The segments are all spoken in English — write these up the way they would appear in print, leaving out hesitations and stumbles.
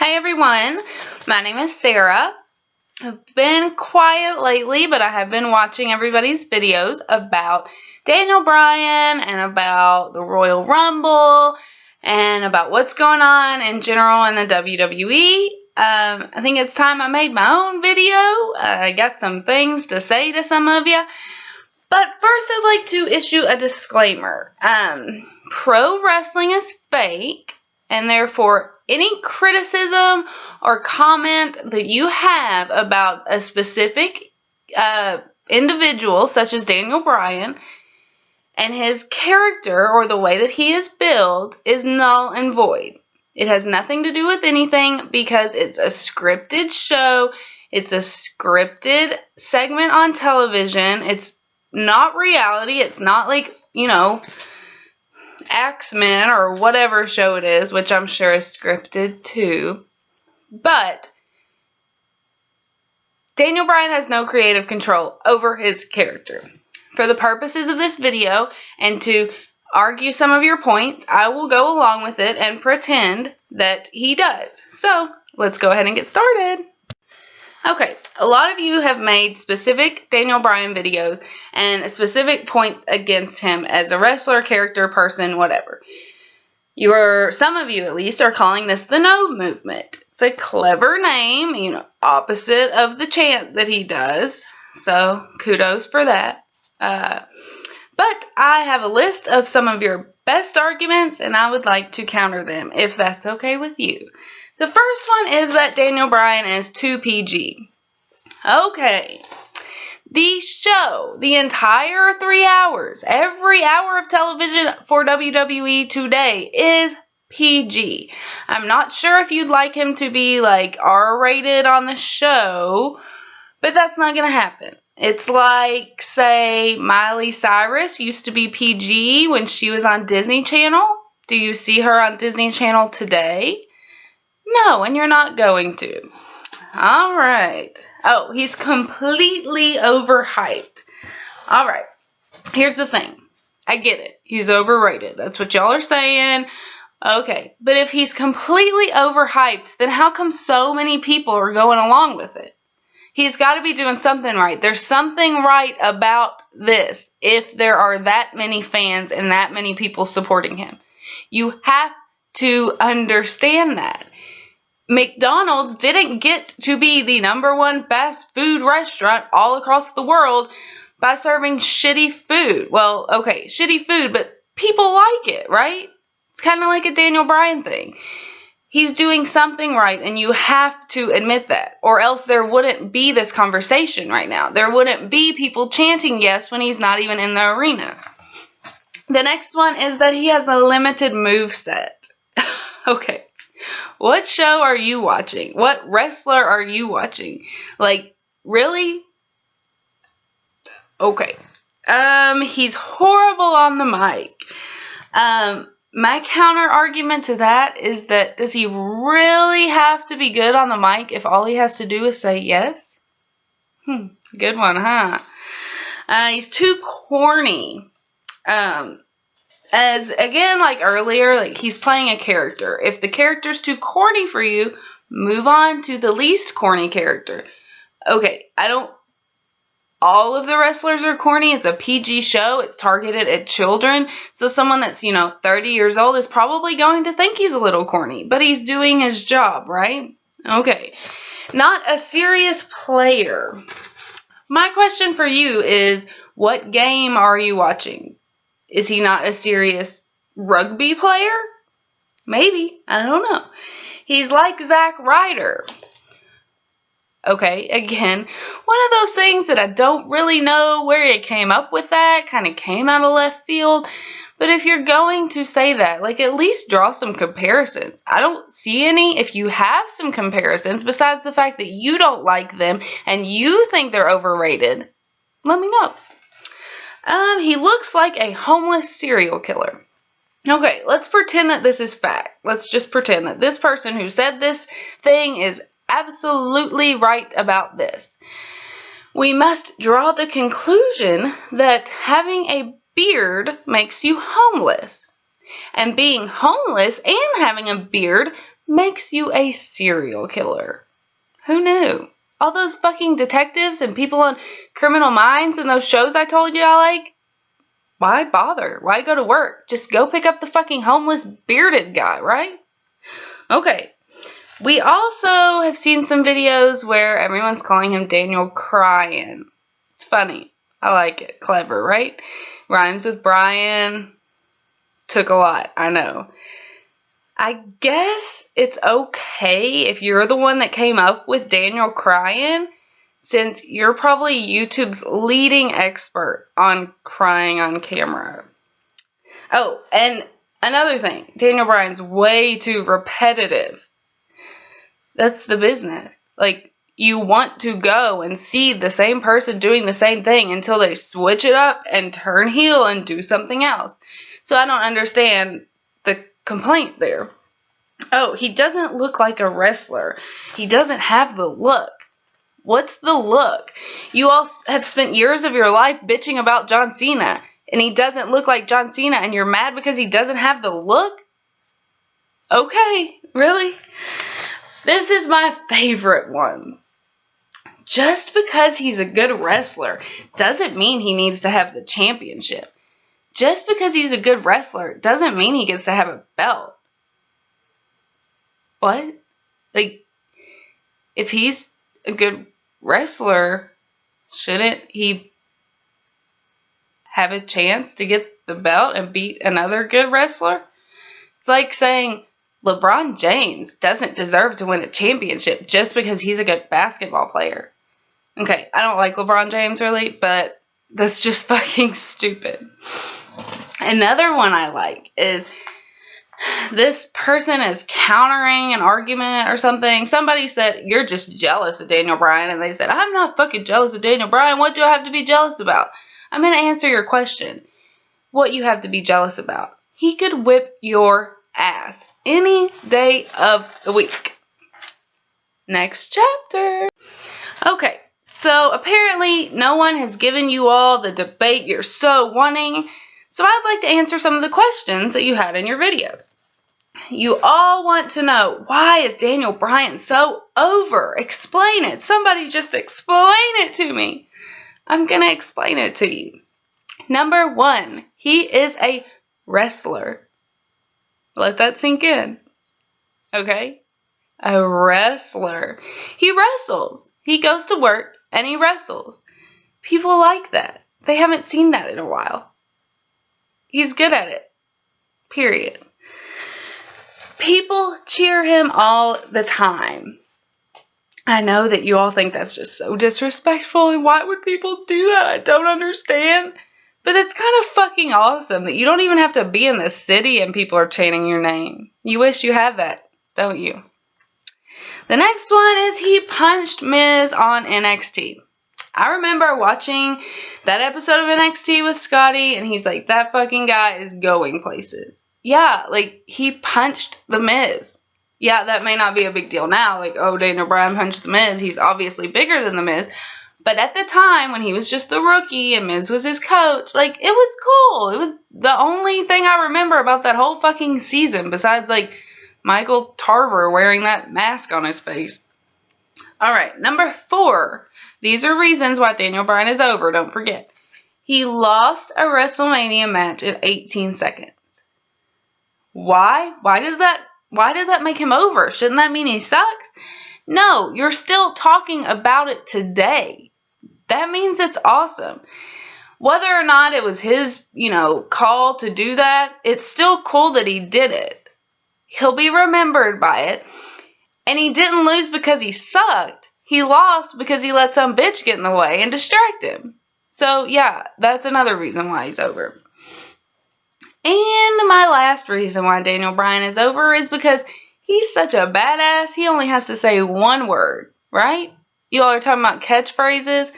Hi everyone, my name is Sarah. I've been quiet lately, but I have been watching everybody's videos about Daniel Bryan and about the Royal Rumble and about what's going on in general in the WWE. I think it's time I made my own video. I got some things to say to some of you. But first I'd like to issue a disclaimer. Pro wrestling is fake, and therefore any criticism or comment that you have about a specific individual, such as Daniel Bryan, and his character or the way that he is built is null and void. It has nothing to do with anything because it's a scripted show. It's a scripted segment on television. It's not reality. It's not like, X-Men or whatever show it is, which I'm sure is scripted too. But Daniel Bryan has no creative control over his character. For the purposes of this video and to argue some of your points, I will go along with it and pretend that he does. So let's go ahead and get started. Okay, a lot of you have made specific Daniel Bryan videos and specific points against him as a wrestler, character, person, whatever. Some of you at least are calling this the No Movement. It's a clever name, opposite of the chant that he does. So kudos for that. But I have a list of some of your best arguments and I would like to counter them if that's okay with you. The first one is that Daniel Bryan is too PG. Okay. The show, the entire 3 hours, every hour of television for WWE today is PG. I'm not sure if you'd like him to be like R-rated on the show, but that's not going to happen. It's like, say, Miley Cyrus used to be PG when she was on Disney Channel. Do you see her on Disney Channel today? No, and you're not going to. All right. Oh, he's completely overhyped. All right. Here's the thing. I get it. He's overrated. That's what y'all are saying. Okay. But if he's completely overhyped, then how come so many people are going along with it? He's got to be doing something right. There's something right about this if there are that many fans and that many people supporting him. You have to understand that. McDonald's didn't get to be the #1 fast food restaurant all across the world by serving shitty food. Well, okay, shitty food, but people like it, right? It's kind of like a Daniel Bryan thing. He's doing something right, and you have to admit that, or else there wouldn't be this conversation right now. There wouldn't be people chanting yes when he's not even in the arena. The next one is that he has a limited moveset. Okay. What show are you watching? What wrestler are you watching? Like, really? Okay. He's horrible on the mic. My counter argument to that is that does he really have to be good on the mic if all he has to do is say yes? Good one, huh? He's too corny. As, again, like earlier, like he's playing a character. If the character's too corny for you, move on to the least corny character. Okay, all of the wrestlers are corny. It's a PG show. It's targeted at children. So someone that's, 30 years old is probably going to think he's a little corny. But he's doing his job, right? Okay. Not a serious player. My question for you is, what game are you watching? Is he not a serious rugby player? Maybe. I don't know. He's like Zack Ryder. Okay, again, one of those things that I don't really know where he came up with that. Kind of came out of left field. But if you're going to say that, at least draw some comparisons. I don't see any. If you have some comparisons, besides the fact that you don't like them and you think they're overrated, let me know. He looks like a homeless serial killer. Okay, let's pretend that this is fact. Let's just pretend that this person who said this thing is absolutely right about this. We must draw the conclusion that having a beard makes you homeless. And being homeless and having a beard makes you a serial killer. Who knew? All those fucking detectives and people on Criminal Minds and those shows I told you I like? Why bother? Why go to work? Just go pick up the fucking homeless bearded guy, right? Okay. We also have seen some videos where everyone's calling him Daniel Cryan. It's funny. I like it. Clever, right? Rhymes with Bryan. Took a lot, I know. I guess it's okay if you're the one that came up with Daniel Cryan, since you're probably YouTube's leading expert on crying on camera. Oh, and another thing. Daniel Bryan's way too repetitive. That's the business. Like, you want to go and see the same person doing the same thing until they switch it up and turn heel and do something else. So I don't understand the complaint there. Oh, he doesn't look like a wrestler. He doesn't have the look. What's the look? You all have spent years of your life bitching about John Cena, and he doesn't look like John Cena, and you're mad because he doesn't have the look? Okay, really? This is my favorite one. Just because he's a good wrestler doesn't mean he needs to have the championship. Just because he's a good wrestler doesn't mean he gets to have a belt. What? Like, if he's a good wrestler, shouldn't he have a chance to get the belt and beat another good wrestler? It's like saying LeBron James doesn't deserve to win a championship just because he's a good basketball player. Okay, I don't like LeBron James really, but that's just fucking stupid. Another one I like is this person is countering an argument or something. Somebody said, you're just jealous of Daniel Bryan. And they said, I'm not fucking jealous of Daniel Bryan. What do I have to be jealous about? I'm going to answer your question. What you have to be jealous about. He could whip your ass any day of the week. Next chapter. Okay, so apparently no one has given you all the debate you're so wanting. So I'd like to answer some of the questions that you had in your videos. You all want to know, why is Daniel Bryan so over? Explain it. Somebody just explain it to me. I'm going to explain it to you. Number 1, he is a wrestler. Let that sink in. Okay? A wrestler. He wrestles. He goes to work and he wrestles. People like that. They haven't seen that in a while. He's good at it. Period. People cheer him all the time. I know that you all think that's just so disrespectful, and why would people do that? I don't understand. But it's kind of fucking awesome that you don't even have to be in the city and people are chanting your name. You wish you had that, don't you? The next one is he punched Miz on NXT. I remember watching that episode of NXT with Scotty, and he's like, that fucking guy is going places. Yeah, like, he punched the Miz. Yeah, that may not be a big deal now. Like, oh, Daniel Bryan punched the Miz. He's obviously bigger than the Miz. But at the time, when he was just the rookie and Miz was his coach, like, it was cool. It was the only thing I remember about that whole fucking season, besides, like, Michael Tarver wearing that mask on his face. Alright, number 4. These are reasons why Daniel Bryan is over, don't forget. He lost a WrestleMania match in 18 seconds. Why? Why does that make him over? Shouldn't that mean he sucks? No, you're still talking about it today. That means it's awesome. Whether or not it was his, call to do that, it's still cool that he did it. He'll be remembered by it. And he didn't lose because he sucked. He lost because he let some bitch get in the way and distract him. So, yeah, that's another reason why he's over. And my last reason why Daniel Bryan is over is because he's such a badass, he only has to say one word, right? You all are talking about catchphrases.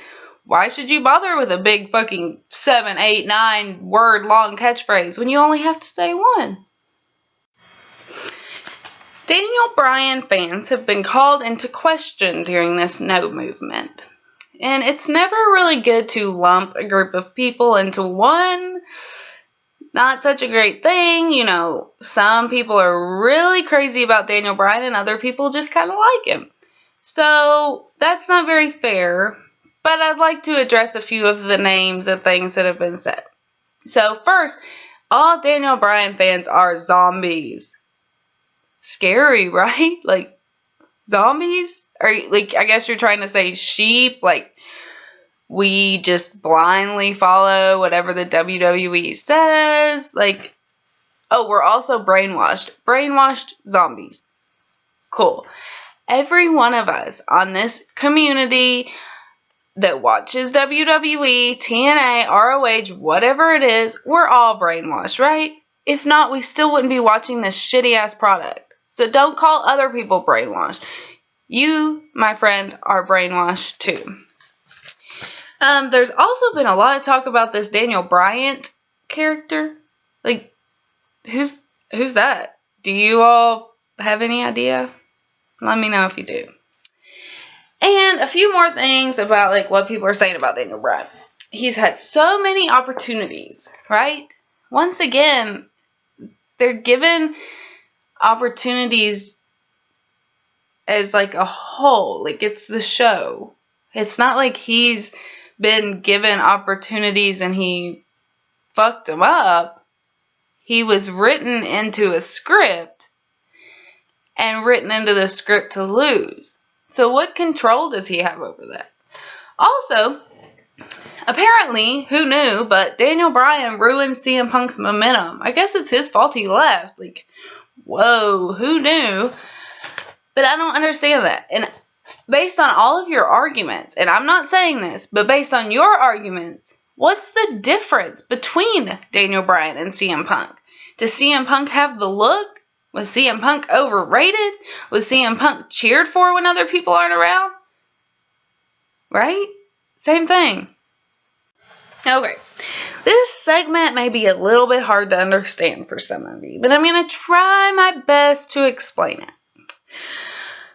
Why should you bother with a big fucking 7, 8, 9 word long catchphrase when you only have to say one? Daniel Bryan fans have been called into question during this no movement. And it's never really good to lump a group of people into one not such a great thing. You know, some people are really crazy about Daniel Bryan and other people just kind of like him. So that's not very fair, but I'd like to address a few of the names and things that have been said. So first, all Daniel Bryan fans are zombies. Scary, right? Like, zombies? Or, like, I guess you're trying to say sheep, like, we just blindly follow whatever the WWE says. Like, oh, we're also brainwashed. Brainwashed zombies. Cool. Every one of us on this community that watches WWE, TNA, ROH, whatever it is, we're all brainwashed, right? If not, we still wouldn't be watching this shitty-ass product. So don't call other people brainwashed. You, my friend, are brainwashed too. There's also been a lot of talk about this Daniel Bryan character. Like, who's that? Do you all have any idea? Let me know if you do. And a few more things about, like, what people are saying about Daniel Bryan. He's had so many opportunities, right? Once again, they're given opportunities as, like, a whole. Like, it's the show. It's not like he's been given opportunities and he fucked them up. He was written into a script and written into the script to lose. So what control does he have over that? Also, apparently, who knew, but Daniel Bryan ruined CM Punk's momentum. I guess it's his fault he left. Like, whoa, who knew? But I don't understand that. And based on all of your arguments, and I'm not saying this, but based on your arguments, what's the difference between Daniel Bryan and CM Punk? Does CM Punk have the look? Was CM Punk overrated? Was CM Punk cheered for when other people aren't around? Right? Same thing. Okay. This segment may be a little bit hard to understand for some of you, but I'm going to try my best to explain it.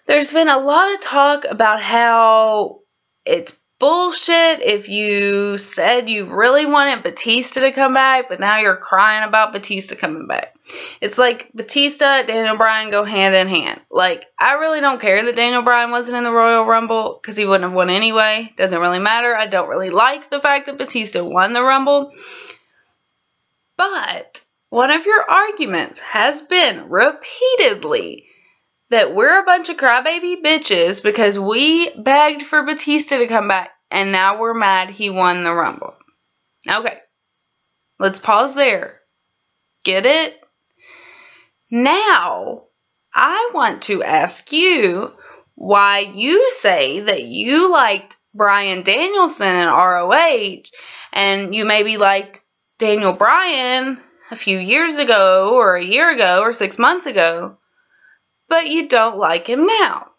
There's been a lot of talk about how it's bullshit if you said you really wanted Batista to come back, but now you're crying about Batista coming back. It's like Batista, Daniel Bryan go hand in hand. Like, I really don't care that Daniel Bryan wasn't in the Royal Rumble because he wouldn't have won anyway. Doesn't really matter. I don't really like the fact that Batista won the Rumble. But one of your arguments has been repeatedly that we're a bunch of crybaby bitches because we begged for Batista to come back and now we're mad he won the Rumble. Okay, let's pause there. Get it? Now, I want to ask you why you say that you liked Bryan Danielson in ROH and you maybe liked Daniel Bryan a few years ago or a year ago or 6 months ago, but you don't like him now.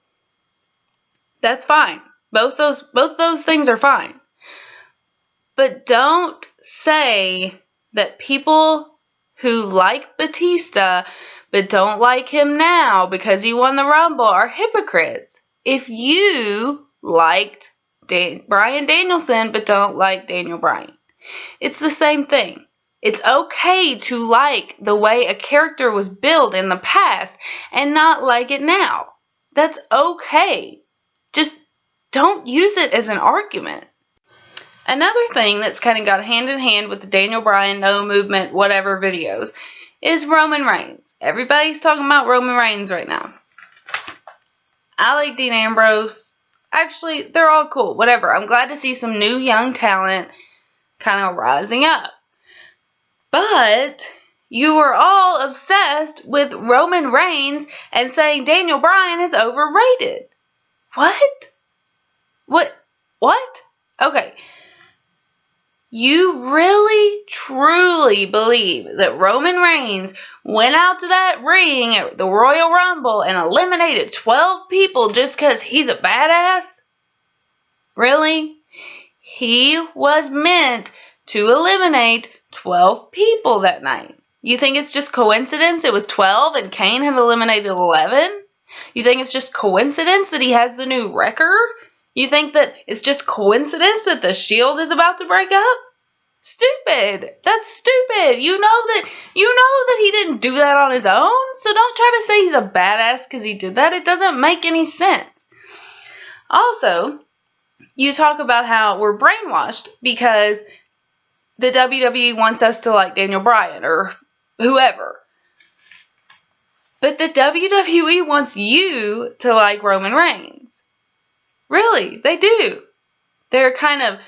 That's fine. Both those things are fine. But don't say that people who like Batista but don't like him now because he won the Rumble are hypocrites. If you liked Bryan Danielson but don't like Daniel Bryan, it's the same thing. It's okay to like the way a character was built in the past and not like it now. That's okay. Just don't use it as an argument. Another thing that's kind of got hand in hand with the Daniel Bryan no movement whatever videos is Roman Reigns. Everybody's talking about Roman Reigns right now. I like Dean Ambrose. Actually, they're all cool. Whatever. I'm glad to see some new young talent kind of rising up. But you were all obsessed with Roman Reigns and saying Daniel Bryan is overrated. What? Okay. You really, truly believe that Roman Reigns went out to that ring at the Royal Rumble and eliminated 12 people just because he's a badass? Really? He was meant to eliminate 12 people that night. You think it's just coincidence it was 12 and Kane had eliminated 11? You think it's just coincidence that he has the new record? You think that it's just coincidence that the Shield is about to break up? Stupid. That's stupid. You know that he didn't do that on his own. So don't try to say he's a badass because he did that. It doesn't make any sense. Also, you talk about how we're brainwashed because the WWE wants us to like Daniel Bryan or whoever. But the WWE wants you to like Roman Reigns. Really, they do. They're kind of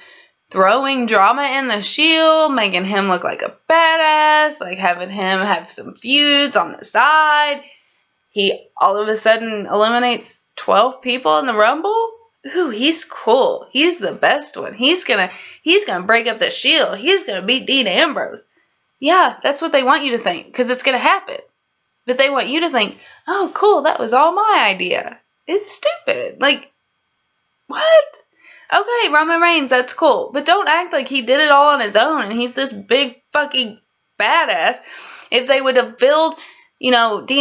throwing drama in the Shield, making him look like a badass, like having him have some feuds on the side. He all of a sudden eliminates 12 people in the Rumble. Ooh, he's cool. He's the best one. He's gonna break up the Shield. He's gonna beat Dean Ambrose. Yeah, that's what they want you to think, because it's gonna happen. But they want you to think, oh, cool, that was all my idea. It's stupid. Like, what? Okay, Roman Reigns, that's cool. But don't act like he did it all on his own and he's this big fucking badass. If they would have billed, Dean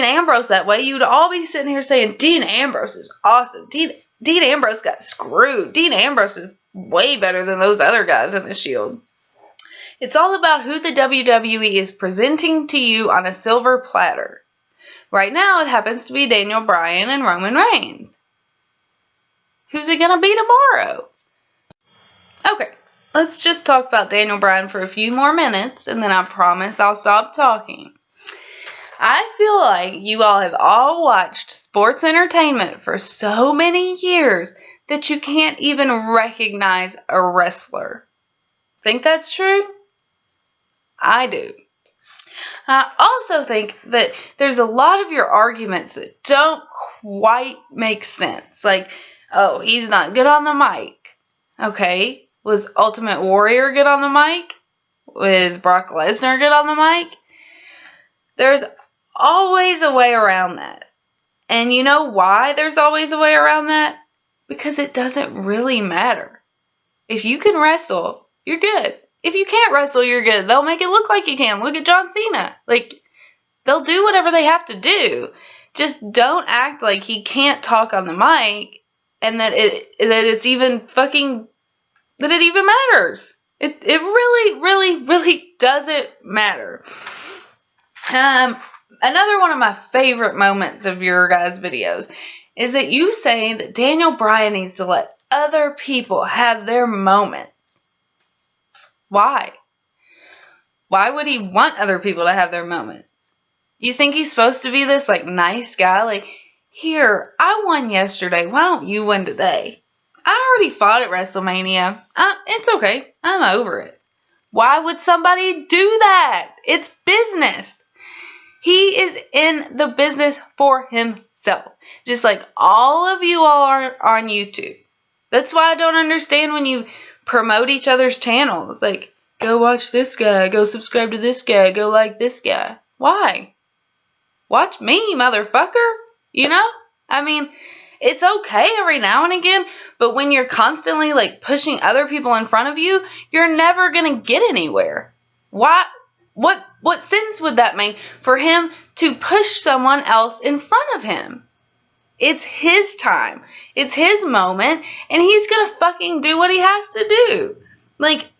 Ambrose that way, you'd all be sitting here saying, Dean Ambrose is awesome. Dean Ambrose got screwed. Dean Ambrose is way better than those other guys in the Shield. It's all about who the WWE is presenting to you on a silver platter. Right now, it happens to be Daniel Bryan and Roman Reigns. Who's it going to be tomorrow? Okay, let's just talk about Daniel Bryan for a few more minutes, and then I promise I'll stop talking. I feel like you all have all watched sports entertainment for so many years that you can't even recognize a wrestler. Think that's true? I do. I also think that there's a lot of your arguments that don't quite make sense. Like, oh, he's not good on the mic. Okay, was Ultimate Warrior good on the mic? Was Brock Lesnar good on the mic? There's always a way around that. And you know why there's always a way around that? Because it doesn't really matter. If you can wrestle, you're good. If you can't wrestle, you're good. They'll make it look like you can. Look at John Cena. Like, they'll do whatever they have to do. Just don't act like he can't talk on the mic and that it even matters. It really, really, really doesn't matter. Another one of my favorite moments of your guys' videos is that you say that Daniel Bryan needs to let other people have their moment. Why? Why would he want other people to have their moments? You think he's supposed to be this, nice guy? Like, here, I won yesterday. Why don't you win today? I already fought at WrestleMania. It's okay. I'm over it. Why would somebody do that? It's business. He is in the business for himself. Just like all of you all are on YouTube. That's why I don't understand when you promote each other's channels. Like, go watch this guy, go subscribe to this guy, go like this guy. Why? Watch me, motherfucker. I mean, it's okay every now and again, but when you're constantly, pushing other people in front of you, you're never gonna get anywhere. Why? What sense would that make for him to push someone else in front of him? It's his time. It's his moment, and he's gonna fucking do what he has to do.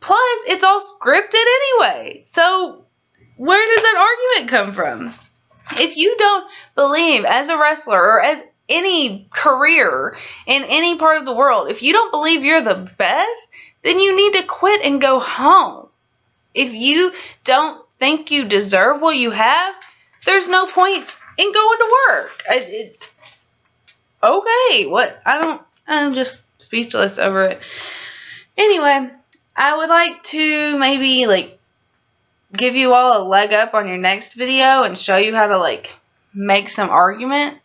Plus, it's all scripted anyway. So, where does that argument come from? If you don't believe as a wrestler or as any career in any part of the world, if you don't believe you're the best, then you need to quit and go home. If you don't think you deserve what you have, there's no point in going to work. Okay, what? I'm just speechless over it. Anyway, I would like to maybe, give you all a leg up on your next video and show you how to, make some argument.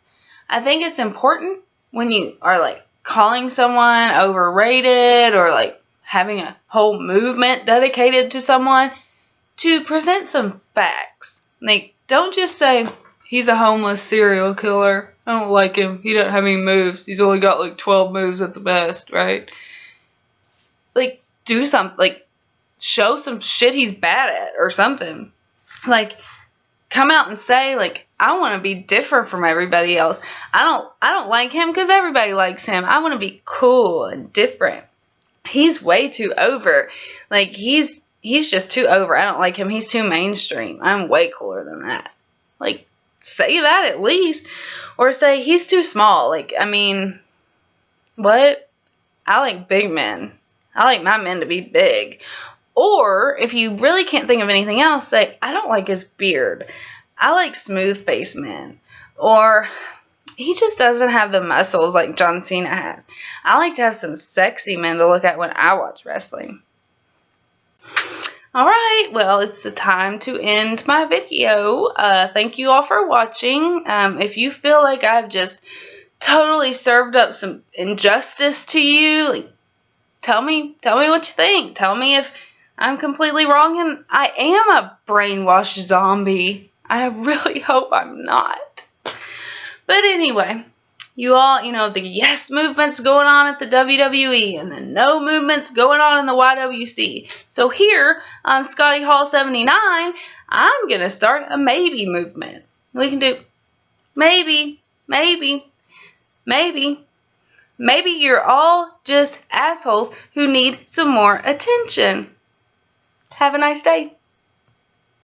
I think it's important when you are, calling someone overrated or, having a whole movement dedicated to someone to present some facts. Don't just say, he's a homeless serial killer. I don't like him. He doesn't have any moves. He's only got 12 moves at the best, right? Do something. Show some shit he's bad at or something. Come out and say, I want to be different from everybody else. I don't like him because everybody likes him. I want to be cool and different. He's way too over. He's he's just too over. I don't like him. He's too mainstream. I'm way cooler than that. Like, say that at least. Or say he's too small. Like, I mean, what? I like big men. I like my men to be big. Or, if you really can't think of anything else, say, I don't like his beard. I like smooth-faced men. Or, he just doesn't have the muscles like John Cena has. I like to have some sexy men to look at when I watch wrestling. Alright, well, it's the time to end my video. Thank you all for watching. If you feel like I've just totally served up some injustice to you, like, tell me what you think. Tell me if I'm completely wrong and I am a brainwashed zombie. I really hope I'm not. But anyway, you all, the yes movement's going on at the WWE and the no movement's going on in the YWC. So here on Scotty Hall 79, I'm going to start a maybe movement. We can do maybe. Maybe you're all just assholes who need some more attention. Have a nice day.